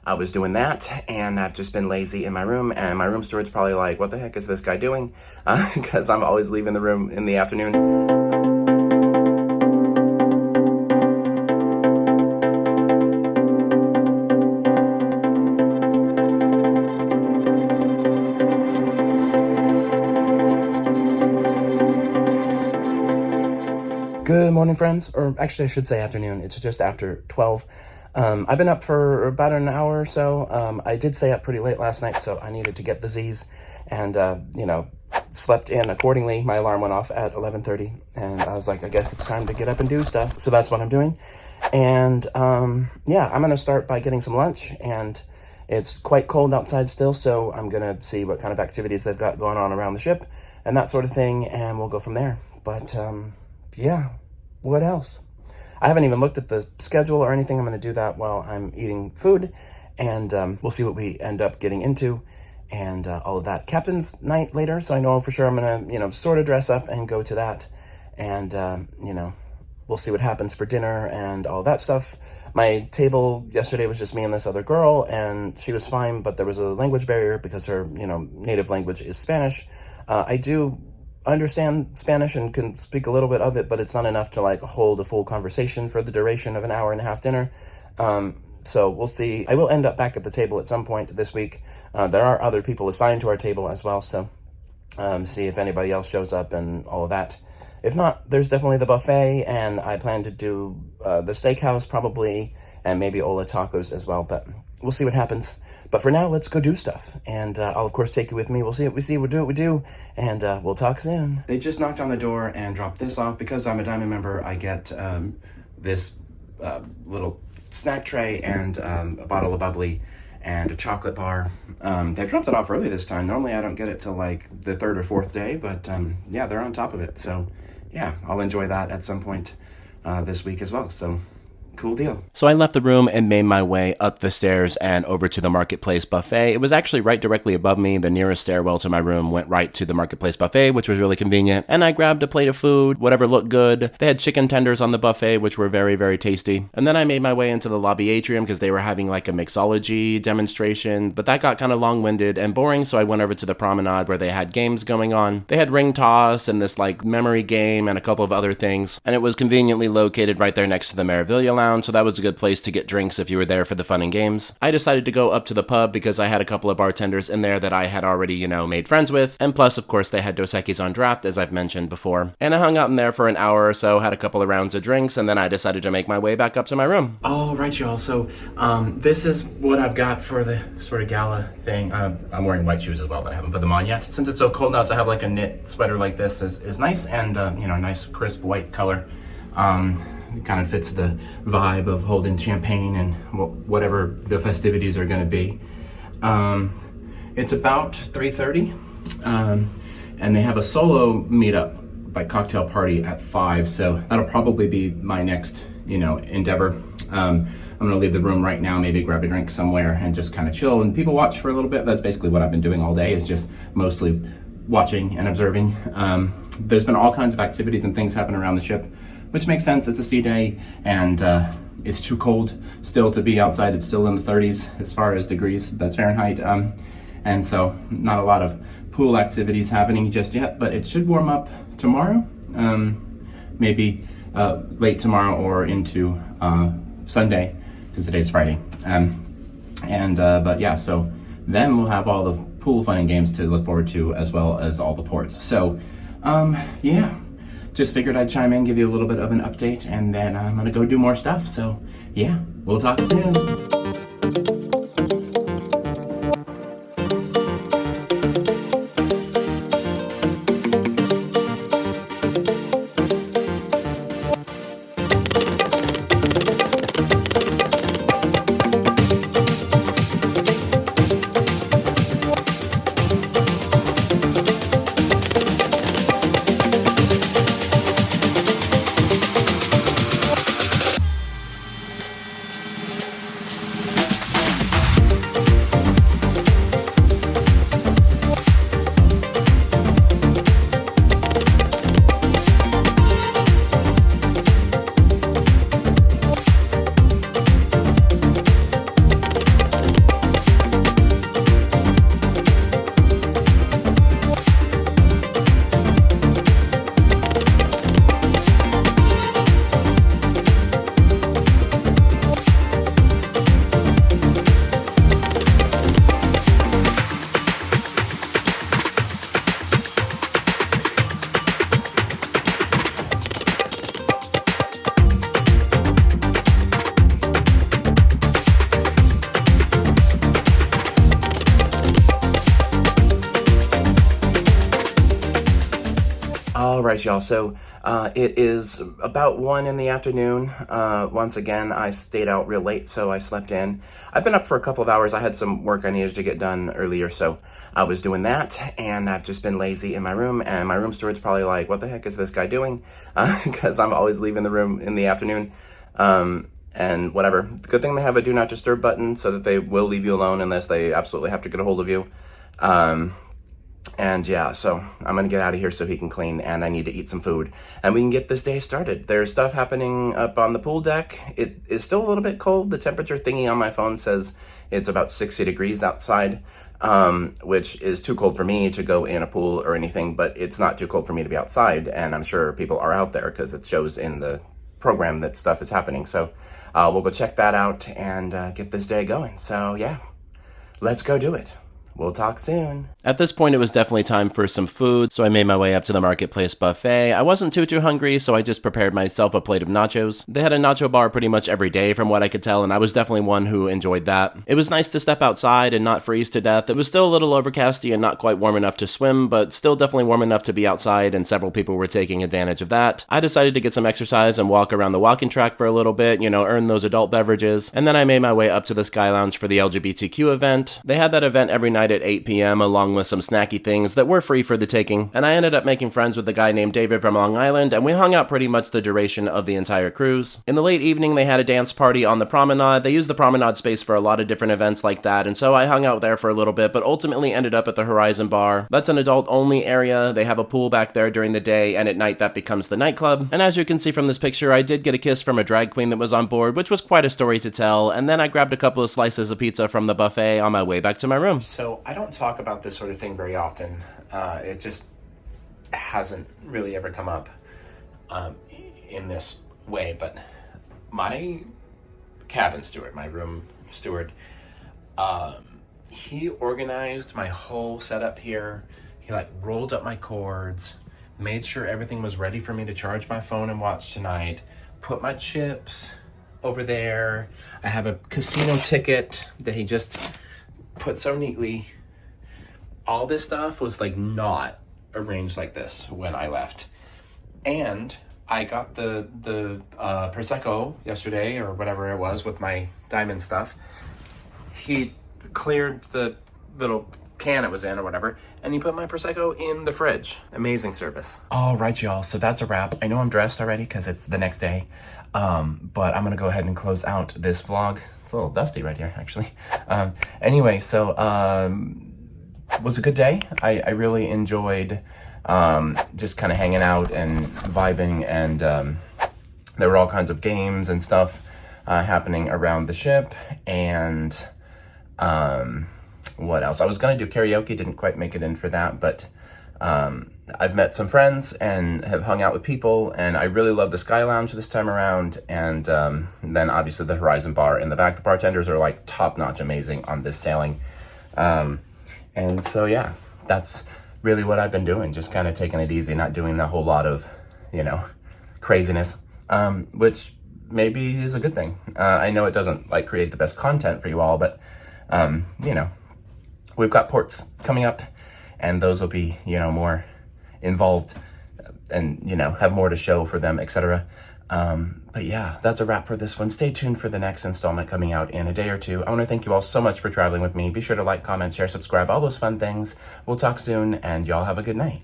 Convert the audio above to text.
I was doing that, and I've just been lazy in my room, and my room steward's probably like, what the heck is this guy doing? Because I'm always leaving the room in the afternoon. Good morning, friends, or actually I should say afternoon. It's just after 12. I've been up for about an hour or so. I did stay up pretty late last night, so I needed to get the Z's and, slept in accordingly. My alarm went off at 11:30, and I was like, I guess it's time to get up and do stuff. So that's what I'm doing. And, I'm going to start by getting some lunch, and it's quite cold outside still, so I'm going to see what kind of activities they've got going on around the ship and that sort of thing, and we'll go from there. But, what else? I haven't even looked at the schedule or anything. I'm going to do that while I'm eating food, and we'll see what we end up getting into and all of that. Captain's night later, so I know for sure I'm going to, sort of dress up and go to that, and, we'll see what happens for dinner and all that stuff. My table yesterday was just me and this other girl, and she was fine, but there was a language barrier because her, native language is Spanish. I do understand Spanish and can speak a little bit of it, but it's not enough to hold a full conversation for the duration of an hour and a half dinner. So we'll see. I will end up back at the table at some point this week. There are other people assigned to our table as well, so see if anybody else shows up and all of that. If not, there's definitely the buffet, and I plan to do the steakhouse probably, and maybe Ola tacos as well, but we'll see what happens. But for now, let's go do stuff. And I'll, of course, take you with me. We'll see what we see. We'll do what we do. And we'll talk soon. They just knocked on the door and dropped this off. Because I'm a Diamond member, I get this little snack tray and a bottle of bubbly and a chocolate bar. They dropped it off early this time. Normally, I don't get it till the third or fourth day. But yeah, they're on top of it. So yeah, I'll enjoy that at some point this week as well. So cool deal. So I left the room and made my way up the stairs and over to the Marketplace buffet. It was actually right directly above me. The nearest stairwell to my room went right to the Marketplace buffet, which was really convenient. And I grabbed a plate of food, whatever looked good. They had chicken tenders on the buffet, which were very, very tasty. And then I made my way into the lobby atrium because they were having a mixology demonstration, but that got kind of long-winded and boring, so I went over to the promenade where they had games going on. They had ring toss and this memory game and a couple of other things, and it was conveniently located right there next to the Meraviglia lounge, so that was a good place to get drinks if you were there for the fun and games. I decided to go up to the pub because I had a couple of bartenders in there that I had already, made friends with, and plus, of course, they had Dos Equis on draft, as I've mentioned before. And I hung out in there for an hour or so, had a couple of rounds of drinks, and then I decided to make my way back up to my room. All right, y'all, so this is what I've got for the sort of gala thing. I'm wearing white shoes as well, but I haven't put them on yet. Since it's so cold out, to have a knit sweater like this is nice, and a nice crisp white color. It kind of fits the vibe of holding champagne and whatever the festivities are going to be. It's about 3:30, and they have a solo meetup, cocktail party at 5, so that'll probably be my next, endeavor. I'm going to leave the room right now, maybe grab a drink somewhere and just kind of chill and people watch for a little bit. That's basically what I've been doing all day, is just mostly watching and observing. There's been all kinds of activities and things happen around the ship, which makes sense. It's a sea day, and it's too cold still to be outside. It's still in the 30s as far as degrees, that's Fahrenheit. And so not a lot of pool activities happening just yet, but it should warm up tomorrow, maybe late tomorrow or into Sunday, because today's Friday. But yeah, so then we'll have all the pool fun and games to look forward to, as well as all the ports. So yeah. Just figured I'd chime in, give you a little bit of an update, and then I'm gonna go do more stuff. So yeah, we'll talk soon. All right, y'all. So it is about 1 in the afternoon. Once again, I stayed out real late, so I slept in. I've been up for a couple of hours. I had some work I needed to get done earlier, so I was doing that, and I've just been lazy in my room, and my room steward's probably like, what the heck is this guy doing? Because I'm always leaving the room in the afternoon, and whatever. Good thing they have a do not disturb button so that they will leave you alone unless they absolutely have to get a hold of you. And yeah, so I'm gonna get out of here so he can clean, and I need to eat some food, and we can get this day started. There's stuff happening up on the pool deck. It is still a little bit cold. The temperature thingy on my phone says it's about 60 degrees outside, which is too cold for me to go in a pool or anything, but it's not too cold for me to be outside, and I'm sure people are out there because it shows in the program that stuff is happening. So we'll go check that out and get this day going. So yeah, let's go do it. We'll talk soon. At this point, it was definitely time for some food, so I made my way up to the marketplace buffet. I wasn't too hungry, so I just prepared myself a plate of nachos. They had a nacho bar pretty much every day from what I could tell, and I was definitely one who enjoyed that. It was nice to step outside and not freeze to death. It was still a little overcasty and not quite warm enough to swim, but still definitely warm enough to be outside, and several people were taking advantage of that. I decided to get some exercise and walk around the walking track for a little bit, earn those adult beverages, and then I made my way up to the Sky Lounge for the LGBTQ event. They had that event every night at 8 p.m. along with some snacky things that were free for the taking, and I ended up making friends with a guy named David from Long Island, and we hung out pretty much the duration of the entire cruise. In the late evening, they had a dance party on the promenade. They used the promenade space for a lot of different events like that, and so I hung out there for a little bit, but ultimately ended up at the Horizon Bar. That's an adult-only area. They have a pool back there during the day, and at night that becomes the nightclub. And as you can see from this picture, I did get a kiss from a drag queen that was on board, which was quite a story to tell, and then I grabbed a couple of slices of pizza from the buffet on my way back to my room. So I don't talk about this sort of thing very often. It just hasn't really ever come up in this way, but my cabin steward, my room steward, he organized my whole setup here. He rolled up my cords, made sure everything was ready for me to charge my phone and watch tonight, put my chips over there. I have a casino ticket that he just put so neatly. All this stuff was not arranged like this when I left. And I got the Prosecco yesterday or whatever it was with my diamond stuff. He cleared the little can it was in or whatever, and he put my Prosecco in the fridge. Amazing service. All right, y'all, so that's a wrap. I know I'm dressed already because it's the next day, but I'm gonna go ahead and close out this vlog. It's a little dusty right here, actually. Anyway, so it was a good day. I really enjoyed just kind of hanging out and vibing, and there were all kinds of games and stuff happening around the ship, and what else? I was gonna do karaoke, didn't quite make it in for that, but I've met some friends and have hung out with people, and I really love the Sky Lounge this time around, and then obviously the Horizon Bar in the back. The bartenders are top-notch amazing on this sailing. And so, yeah, that's really what I've been doing, just kind of taking it easy, not doing a whole lot of, craziness, which maybe is a good thing. I know it doesn't, create the best content for you all, but, we've got ports coming up, and those will be, more involved and, have more to show for them, etc. But yeah, that's a wrap for this one. Stay tuned for the next installment coming out in a day or two. I want to thank you all so much for traveling with me. Be sure to like, comment, share, subscribe, all those fun things. We'll talk soon, and y'all have a good night.